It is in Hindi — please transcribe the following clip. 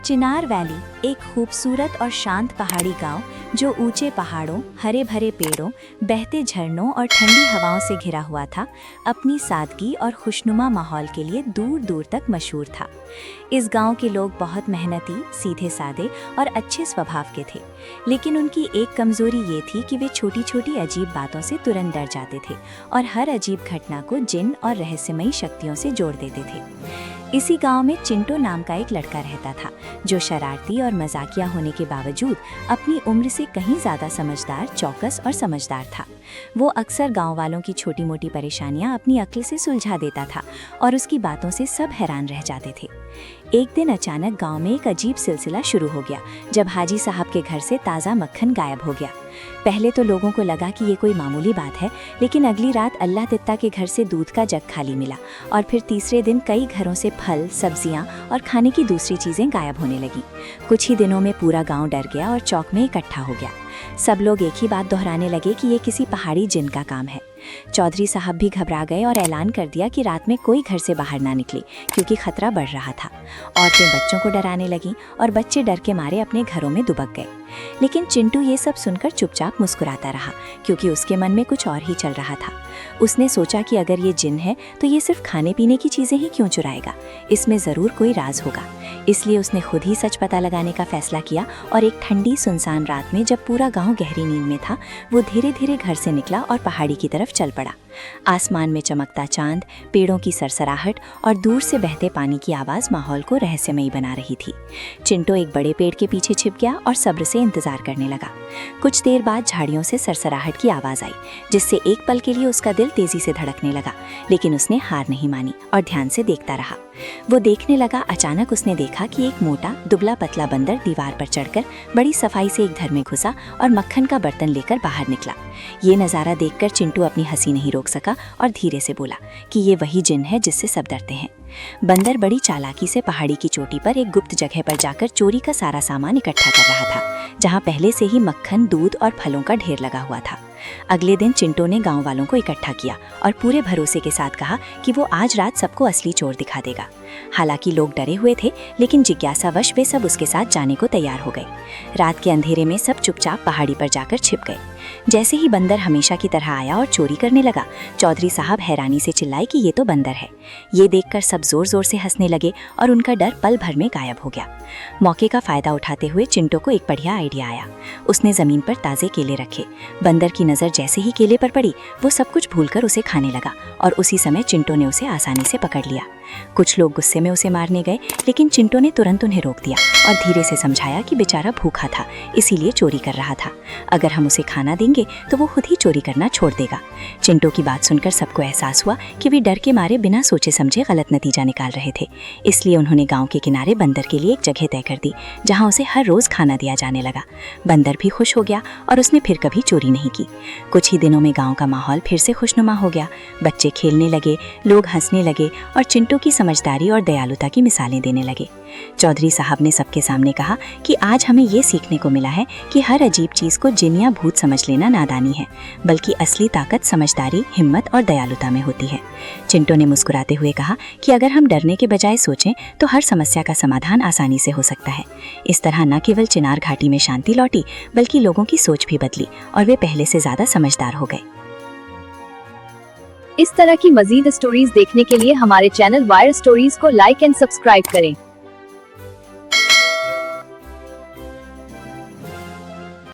चिनार वैली एक खूबसूरत और शांत पहाड़ी गांव जो ऊंचे पहाड़ों, हरे भरे पेड़ों, बहते झरनों और ठंडी हवाओं से घिरा हुआ था, अपनी सादगी और खुशनुमा माहौल के लिए दूर दूर तक मशहूर था। इस गांव के लोग बहुत मेहनती, सीधे सादे और अच्छे स्वभाव के थे, लेकिन उनकी एक कमजोरी ये थी कि वे छोटी छोटी अजीब बातों से तुरंत डर जाते थे और हर अजीब घटना को जिन और रहस्यमयी शक्तियों से जोड़ देते थे। इसी गांव में चिंटू नाम का एक लड़का रहता था, जो शरारती और मजाकिया होने के बावजूद अपनी उम्र से कहीं ज्यादा समझदार, चौकस और समझदार था। वो अक्सर गांव वालों की छोटी मोटी परेशानियां अपनी अक्ल से सुलझा देता था और उसकी बातों से सब हैरान रह जाते थे। एक दिन अचानक गांव में एक अजीब सिलसिला शुरू हो गया, जब हाजी साहब के घर से ताज़ा मक्खन गायब हो गया। पहले तो लोगों को लगा कि ये कोई मामूली बात है, लेकिन अगली रात अल्लाह तित्ता के घर से दूध का जग खाली मिला और फिर तीसरे दिन कई घरों से फल, सब्जियां और खाने की दूसरी चीजें गायब होने लगी। कुछ ही दिनों में पूरा गांव डर गया और चौक में इकट्ठा हो गया। सब लोग एक ही बात दोहराने लगे कि ये किसी पहाड़ी जिन का काम है। चौधरी साहब भी घबरा गए और ऐलान कर दिया कि रात में कोई घर से बाहर ना निकले, क्योंकि खतरा बढ़ रहा था। औरतें बच्चों को डराने लगीं और बच्चे डर के मारे अपने घरों में दुबक गए। लेकिन चिंटू ये सब सुनकर चुपचाप मुस्कुराता रहा, क्योंकि उसके मन में कुछ और ही चल रहा था। उसने सोचा कि अगर ये जिन है तो ये सिर्फ खाने पीने की चीजें ही क्यों चुराएगा, इसमें जरूर कोई राज होगा। इसलिए उसने खुद ही सच पता लगाने का फैसला किया और एक ठंडी सुनसान रात में, जब पूरा गांव गहरी नींद में था, वो धीरे धीरे घर से निकला और पहाड़ी की तरफ चल पड़ा। आसमान में चमकता चांद, पेड़ों की सरसराहट और दूर से बहते पानी की आवाज माहौल को रहस्यमयी बना रही थी। चिंटू एक बड़े पेड़ के पीछे छिप गया और सब्र से इंतजार करने लगा। कुछ देर बाद झाड़ियों से सरसराहट की आवाज आई, जिससे एक पल के लिए उसका दिल तेजी से धड़कने लगा, लेकिन उसने हार नहीं मानी और ध्यान से देखता रहा। वो देखने लगा। अचानक उसने देखा कि एक मोटा दुबला पतला बंदर दीवार पर चढ़कर बड़ी सफाई से एक घर में घुसा और मक्खन का बर्तन लेकर बाहर निकला। ये नज़ारा देखकर चिंटू अपनी हंसी नहीं रोक सका और धीरे से बोला कि ये वही जिन है जिससे सब डरते हैं। बंदर बड़ी चालाकी से पहाड़ी की चोटी पर एक गुप्त जगह पर जाकर चोरी का सारा सामान इकट्ठा कर रहा था, जहाँ पहले से ही मक्खन, दूध और फलों का ढेर लगा हुआ था। अगले दिन चिंटू ने गांव वालों को इकट्ठा किया और पूरे भरोसे के साथ कहा कि वो आज रात सबको असली चोर दिखा देगा। हालांकि लोग डरे हुए थे, लेकिन जिज्ञासावश वे सब उसके साथ जाने को तैयार हो गए। रात के अंधेरे में सब चुपचाप पहाड़ी पर जाकर छिप गए। जैसे ही बंदर हमेशा की तरह आया और चोरी करने लगा, चौधरी साहब हैरानी से चिल्लाए कि ये तो बंदर है। ये देखकर सब जोर जोर से हंसने लगे और उनका डर पल भर में गायब हो गया। मौके का फायदा उठाते हुए चिंटू को एक बढ़िया आइडिया आया। उसने जमीन पर ताजे केले रखे। बंदर की नजर जैसे ही केले पर पड़ी, वो सब कुछ भूलकर उसे खाने लगा और उसी समय चिंटू ने उसे आसानी से पकड़ लिया। कुछ लोग गुस्से में उसे मारने गए, लेकिन चिंटू ने तुरंत उन्हें रोक दिया और धीरे से समझाया कि बेचारा भूखा था, इसीलिए चोरी कर रहा था। अगर हम उसे खाना देंगे तो वो खुद ही चोरी करना छोड़ देगा। चिंटू की बात सुनकर सबको एहसास हुआ कि वे डर के मारे बिना सोचे समझे गलत नतीजा निकाल रहे थे। इसलिए उन्होंने गांव के किनारे बंदर के लिए एक जगह तय कर दी, जहां उसे हर रोज खाना दिया जाने लगा। बंदर भी खुश हो गया और उसने फिर कभी चोरी नहीं की। कुछ ही दिनों में गांव का माहौल फिर से खुशनुमा हो गया। बच्चे खेलने लगे, लोग हंसने लगे और चिंटू की समझदारी और दयालुता की मिसालें देने लगे। चौधरी साहब ने सबके सामने कहा कि आज हमें ये सीखने को मिला है कि हर अजीब चीज को जिन या भूत समझ लेना नादानी है, बल्कि असली ताकत समझदारी, हिम्मत और दयालुता में होती है। चिंटू ने मुस्कुराते हुए कहा कि अगर हम डरने के बजाय सोचें तो हर समस्या का समाधान आसानी से हो सकता है। इस तरह न केवल चिनार घाटी में शांति लौटी, बल्कि लोगों की सोच भी बदली और वे पहले से ज्यादा समझदार हो गए। इस तरह की मजीद स्टोरीज देखने के लिए हमारे चैनल वायर स्टोरीज को लाइक एंड सब्सक्राइब करें।